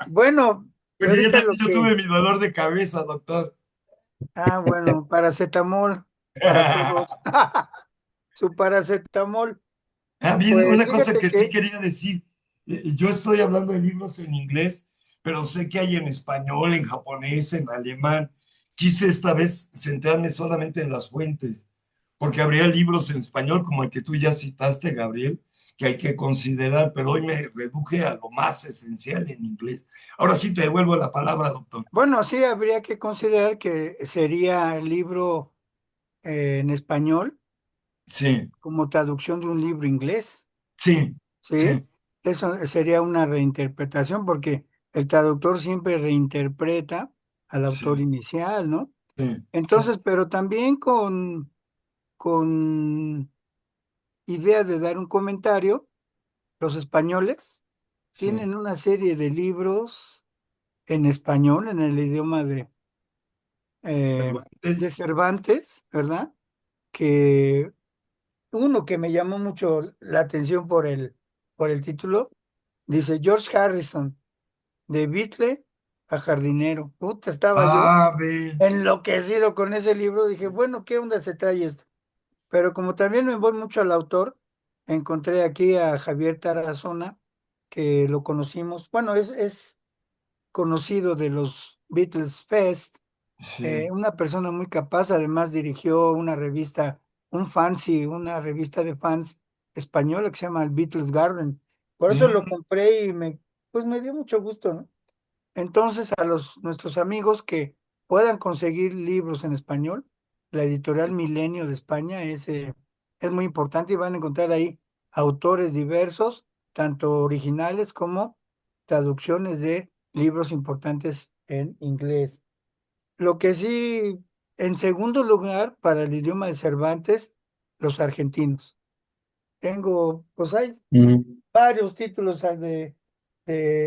bueno, Porque yo ahorita también lo yo tuve que, mi dolor de cabeza, doctor. bueno, paracetamol para todos. Su paracetamol. Ah, bien, Pues una cosa fíjate que sí que, quería decir, yo estoy hablando de libros en inglés, pero sé que hay en español, en japonés, en alemán. Quise esta vez centrarme solamente en las fuentes, porque habría libros en español como el que tú ya citaste, Gabriel, que hay que considerar, pero hoy me reduje a lo más esencial en inglés. Ahora sí te devuelvo la palabra, doctor. bueno, sí habría que considerar que sería el libro en español sí, como traducción de un libro inglés, sí, ¿sí? sí, Eso sería una reinterpretación porque el traductor siempre reinterpreta al autor sí, inicial, ¿no? sí, sí, Entonces, pero también con idea de dar un comentario, los españoles sí. tienen una serie de libros en español, en el idioma eh, de Cervantes, Cervantes, ¿verdad? Que uno que me llamó mucho la atención por el título, dice George Harrison, de Beatle a jardinero. Puta, estaba yo ave, enloquecido con ese libro. Dije, bueno, ¿qué onda se trae esto? Pero como también me voy mucho al autor, encontré aquí a Javier Tarazona, que lo conocimos. Bueno, es conocido de los Beatles Fest, sí, una persona muy capaz. Además dirigió una revista, un fancy, una revista de fans española que se llama el Beatles Garden. Por eso lo mm, compré y pues me dio mucho gusto, ¿no? Entonces, a nuestros amigos que puedan conseguir libros en español, la editorial Milenio de España es muy importante y van a encontrar ahí autores diversos, tanto originales como traducciones de libros importantes en inglés. Lo que sí, en segundo lugar, para el idioma de Cervantes, los argentinos. Pues hay Mm. varios títulos de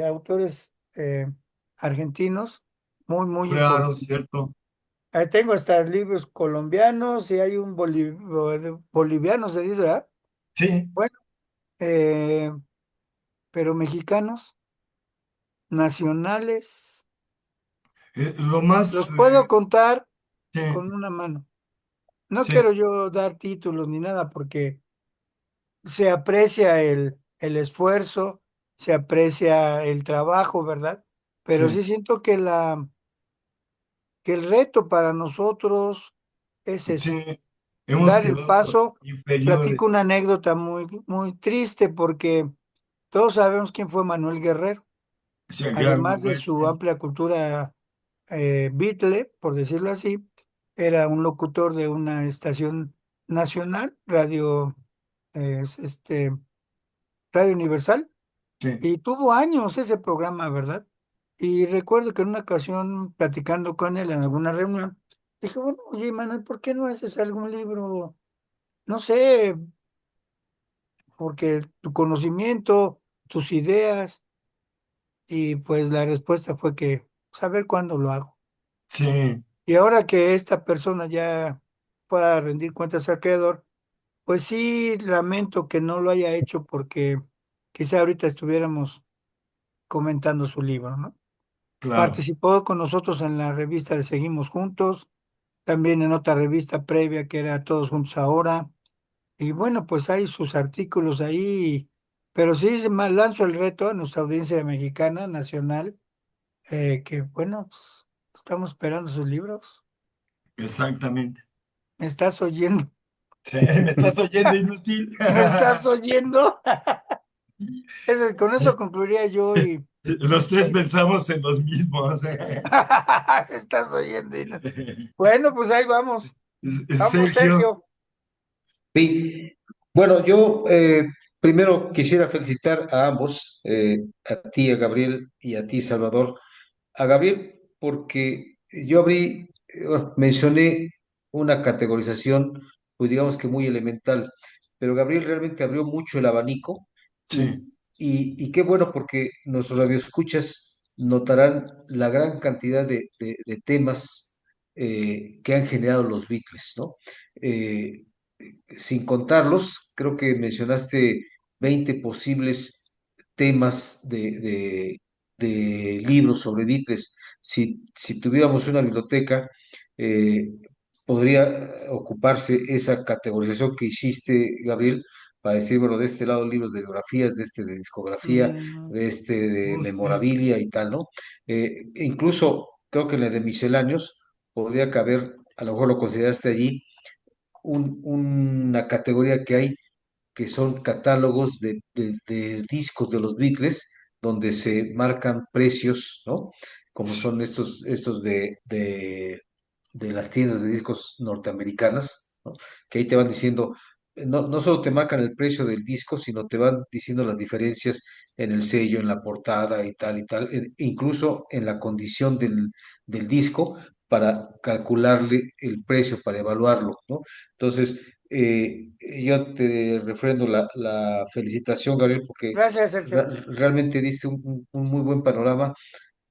autores argentinos muy, muy claro, importantes. cierto, Tengo hasta libros colombianos y hay un boliviano, se dice, ¿verdad? sí. Bueno, eh, pero mexicanos, nacionales, Lo más, los puedo contar sí, con una mano. No sí, quiero yo dar títulos ni nada porque se aprecia el esfuerzo, se aprecia el trabajo, ¿verdad? Pero sí, sí siento que el reto para nosotros es ese, sí, hemos dar el quedado paso. inferiores. Platico una anécdota muy, muy triste porque todos sabemos quién fue Manuel Guerrero, Sí, el gran además de Manuel, su sí, amplia cultura Beatle, por decirlo así, era un locutor de una estación nacional, Radio Universal. sí, Y tuvo años ese programa, ¿verdad? Y recuerdo que en una ocasión, platicando con él en alguna reunión, dije, bueno, oye, Manuel, ¿por qué no haces algún libro? No sé, porque tu conocimiento, tus ideas, y pues la respuesta fue que, saber cuándo lo hago. sí, Y ahora que esta persona ya pueda rendir cuentas al creador, pues sí, lamento que no lo haya hecho porque quizá ahorita estuviéramos comentando su libro, ¿no? claro, Participó con nosotros en la revista de Seguimos Juntos, también en otra revista previa que era Todos Juntos Ahora. Y bueno, pues hay sus artículos ahí, pero sí lanzo el reto a nuestra audiencia mexicana, nacional, que bueno, pues, estamos esperando sus libros. exactamente. ¿Me estás oyendo? Sí, ¿me estás oyendo, inútil? ¿Me estás oyendo? Con eso concluiría yo y Los tres pues, pensamos en los mismos. ¿me estás oyendo? Bueno, pues ahí vamos. Vamos, Sergio, Sergio. Sí, bueno, yo primero quisiera felicitar a ambos, a ti, a Gabriel, y a ti, Salvador. A Gabriel, porque yo bueno, mencioné una categorización, pues digamos que muy elemental, pero Gabriel realmente abrió mucho el abanico y, sí, y qué bueno porque nuestros radioescuchas notarán la gran cantidad de temas que han generado los Beatles, ¿no? Eh, Sin contarlos, creo que mencionaste 20 posibles temas de libros sobre Beatles. Si tuviéramos una biblioteca, eh, podría ocuparse esa categorización que hiciste, Gabriel, para decir, bueno, de este lado libros de biografías, de este de discografía, Mm, de este de sí, memorabilia y tal, ¿no? Incluso creo que en la de misceláneos podría caber, a lo mejor lo consideraste allí, una categoría que hay que son catálogos de discos de los Beatles, donde se marcan precios, ¿no? Como son estos de las tiendas de discos norteamericanas. ¿no? Que ahí te van diciendo, no solo te marcan el precio del disco, sino te van diciendo las diferencias en el sello, en la portada y tal, incluso en la condición del disco para calcularle el precio, para evaluarlo, ¿no? Entonces, yo te refrendo la felicitación, Gabriel, porque Gracias, Sergio. realmente diste un muy buen panorama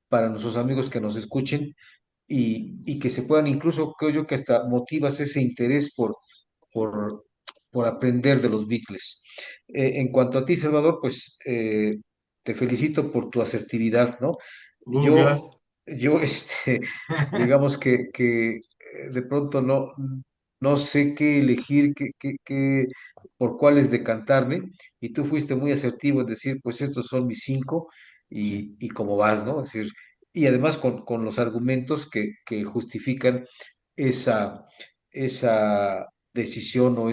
para nuestros amigos que nos escuchen y que se puedan, incluso creo yo que hasta motivas ese interés por, por aprender de los Beatles. En cuanto a ti, Salvador, pues te felicito por tu asertividad, ¿no? Gracias. Yo digamos que de pronto no sé qué elegir, por cuáles decantarme, y tú fuiste muy asertivo en decir, pues estos son mis cinco, Sí, y cómo vas, ¿no? Es decir, y además con los argumentos que justifican esa, esa decisión o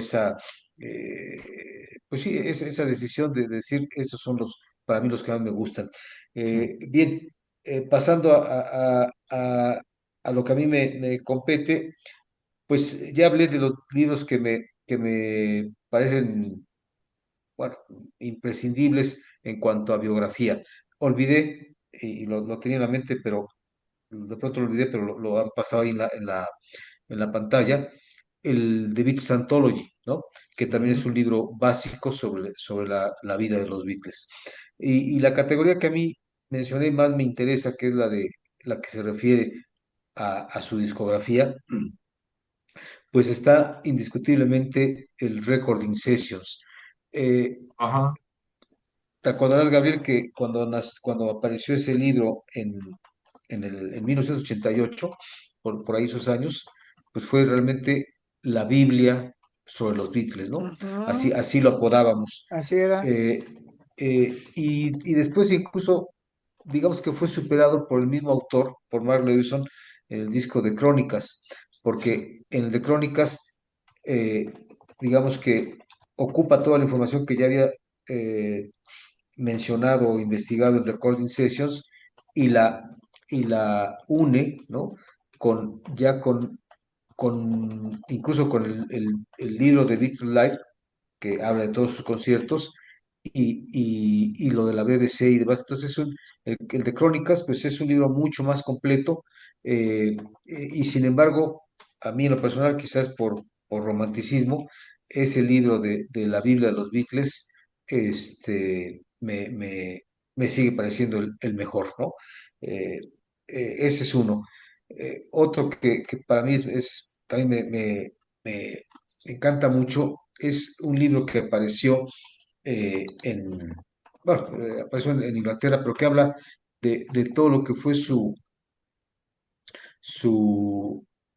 pues sí, esa decisión de decir, estos son para mí los que más me gustan. sí. Bien, pasando a lo que a mí me compete, pues ya hablé de los libros que me parecen, bueno, imprescindibles en cuanto a biografía. Olvidé, y lo tenía en la mente, pero de pronto lo olvidé, pero lo han pasado ahí en la pantalla, el The Beatles Anthology, ¿no? Que también es Ujú. un libro básico sobre la vida de los Beatles. Y la categoría que a mí mencioné más me interesa, que es la que se refiere a su discografía, pues está indiscutiblemente el Recording Sessions. Eh, Ajá, ¿Te acordarás, Gabriel, que cuando apareció ese libro en 1988, por ahí esos años, pues fue realmente la Biblia sobre los Beatles, ¿no? Así, Ujú, así lo apodábamos. así era. Eh, y después incluso, digamos que fue superado por el mismo autor, por Mark Lewison, en el disco de Crónicas, sí, porque en el de Crónicas, eh, digamos que ocupa toda la información que ya había eh, mencionado o investigado en Recording Sessions y la une, ¿no? Ya incluso con el libro de Beatles Live, que habla de todos sus conciertos, y lo de la BBC y demás. Entonces, el de Crónicas, pues es un libro mucho más completo, y sin embargo, a mí en lo personal, quizás por romanticismo, ese libro de la Biblia de los Beatles, me sigue pareciendo el mejor, ¿no? Eh, Ese es uno. Otro que para mí también me encanta mucho, es un libro que apareció eh, en, bueno, apareció en Inglaterra, pero que habla de todo lo que fue su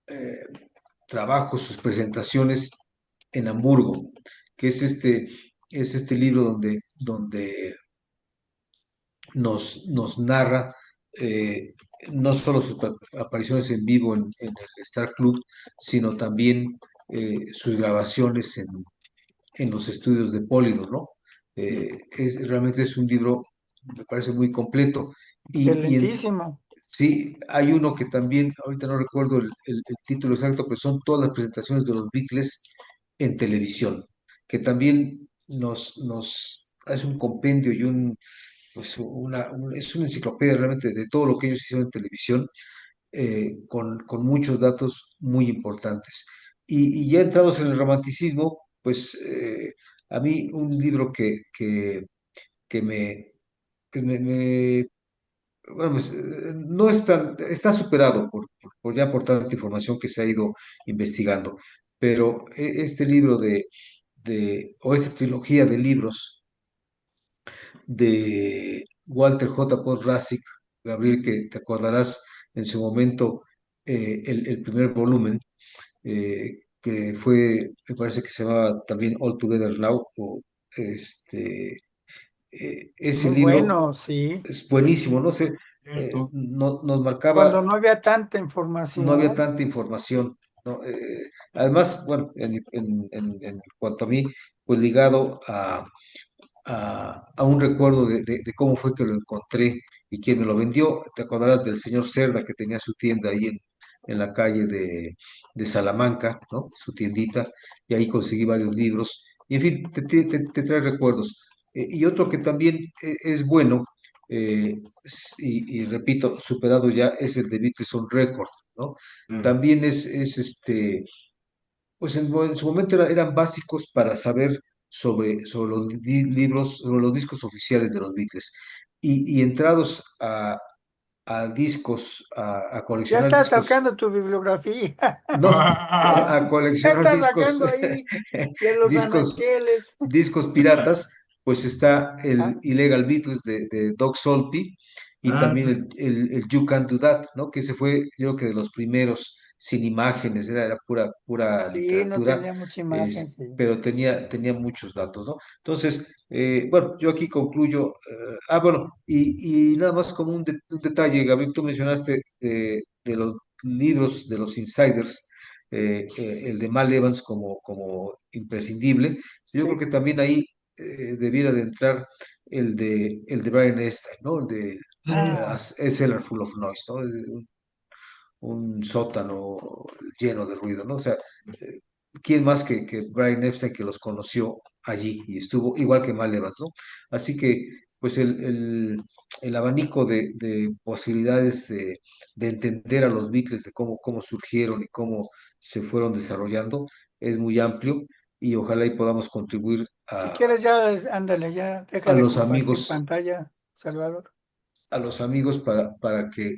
eh, trabajo, sus presentaciones en Hamburgo, que es este libro donde nos narra eh, no solo sus apariciones en vivo en el Star Club, sino también sus grabaciones en los estudios de Polydor, ¿no? sí. Realmente es un libro, me parece muy completo. Y Excelentísimo. sí, hay uno que también, ahorita no recuerdo el título exacto, pero son todas las presentaciones de los Beatles en televisión, que también nos hace un compendio y es una enciclopedia realmente de todo lo que ellos hicieron en televisión, con muchos datos muy importantes. Y ya entrados en el romanticismo, pues a mí un libro que me, bueno, pues, no es está superado ya por tanta información que se ha ido investigando, pero este libro o esta trilogía de libros de Walter J. Paul Racic, Gabriel, que te acordarás en su momento, el primer volumen, que me parece que se llamaba también All Together Now, ese Muy libro bueno, sí. es buenísimo, no sé, Cierto. nos marcaba, Cuando no había tanta no había información. tanta información, ¿no? Además, bueno, en cuanto a mí, pues ligado a un recuerdo de cómo fue que lo encontré y quién me lo vendió. Te acordarás del señor Cerda que tenía su tienda ahí en la calle de Salamanca, ¿no? Su tiendita, y ahí conseguí varios libros. Y en fin, te trae recuerdos. Y otro que también es bueno, y repito, superado ya, es el de Beatles on Record, ¿no? Mm. También pues en su momento eran básicos para saber sobre los libros, sobre los discos oficiales de los Beatles. Y entrados a discos, a Ya coleccionar estás discos, sacando tu bibliografía. no, a Ya coleccionar estás discos, sacando ahí de los discos, anaqueles. discos piratas, pues está el Ah, Illegal Beatles de Doc Solti y Ah, también el You Can Do That, ¿no? Que ese fue, yo creo que de los primeros sin imágenes, era pura sí, no literatura, tenía mucha imagen, sí. pero tenía muchos datos, ¿no? Entonces, bueno, yo aquí concluyo. Bueno, y nada más como un detalle, Gabriel, tú mencionaste de los libros de los insiders, el de Mal Evans como imprescindible. Yo creo Sí. que también ahí debiera de entrar el de Brian Epstein, ¿no? El de sí, Ah, A Cellar Full of Noise, ¿no? Un sótano lleno de ruido, ¿no? O sea, eh, ¿quién más que Brian Epstein que los conoció allí y estuvo igual que Mal Evans, ¿no? Así que, pues el abanico de posibilidades de entender a los Beatles, de cómo surgieron y cómo se fueron desarrollando, es muy amplio y ojalá y podamos contribuir si quieres ya, ándale, ya deja a de los compartir amigos, pantalla, Salvador. para que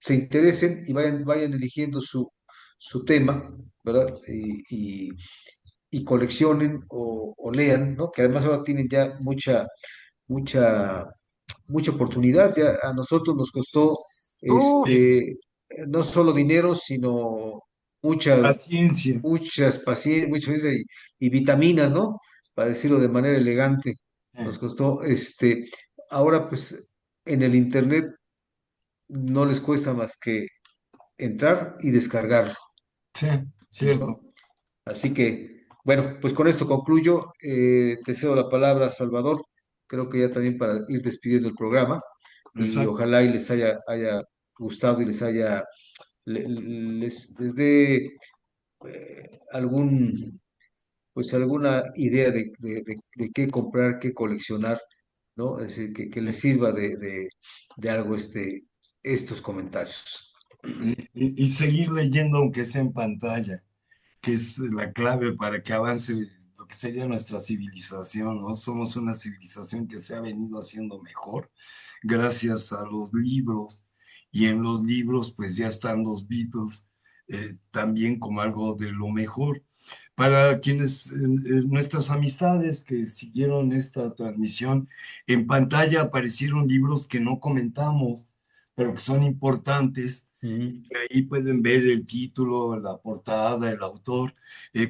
se interesen y vayan eligiendo su tema, ¿verdad? Y coleccionen o lean, ¿no? Que además ahora tienen ya mucha, mucha oportunidad. Ya a nosotros nos costó sí, no solo dinero, sino mucha, paciencia. mucha paciencia y vitaminas, ¿no? Para decirlo de manera elegante. Nos Eh, costó, ahora pues en el internet no les cuesta más que entrar y descargar, Sí, ¿no? cierto, Así que, bueno, pues con esto concluyo. Te cedo la palabra, Salvador. Creo que ya también para ir despidiendo el programa y exacto. ojalá y les haya gustado y les dé algún, pues alguna idea de qué comprar, qué coleccionar, ¿no? Es decir, que les sirva de algo estos comentarios. Y seguir leyendo aunque sea en pantalla, que es la clave para que avance lo que sería nuestra civilización, ¿no? Somos una civilización que se ha venido haciendo mejor gracias a los libros, y en los libros pues ya están los Beatles también como algo de lo mejor. Para quienes, nuestras amistades que siguieron esta transmisión, en pantalla aparecieron libros que no comentamos, pero que son importantes. Ujú. Ahí pueden ver el título, la portada, el autor,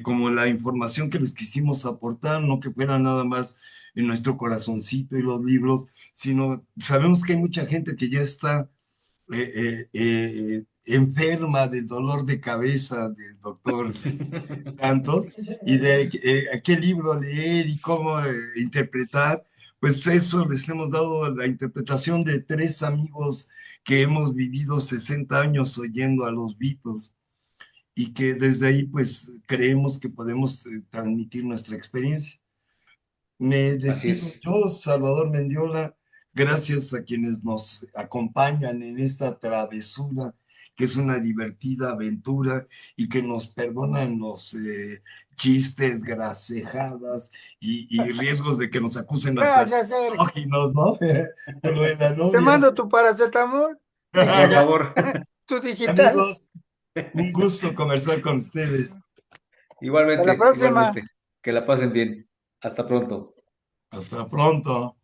como la información que les quisimos aportar, no que fuera nada más en nuestro corazoncito y los libros, sino sabemos que hay mucha gente que ya está enferma del dolor de cabeza del doctor Santos y de qué libro leer y cómo interpretar. Pues eso les hemos dado la interpretación de tres amigos que hemos vivido 60 años oyendo a los Beatles y que desde ahí pues creemos que podemos transmitir nuestra experiencia. Me Así despido es. yo, Salvador Mendiola, gracias a quienes nos acompañan en esta travesura, que es una divertida aventura y que nos perdonan los chistes, gracejadas y riesgos de que nos acusen hasta de Gracias, Sergio. misóginos, ¿no? Por lo de la Te novia. mando tu paracetamol Por digital, favor. tu digital. Amigos, un gusto conversar con ustedes. Hasta la Igualmente, próxima. igualmente. Que la pasen bien. Hasta pronto. Hasta pronto.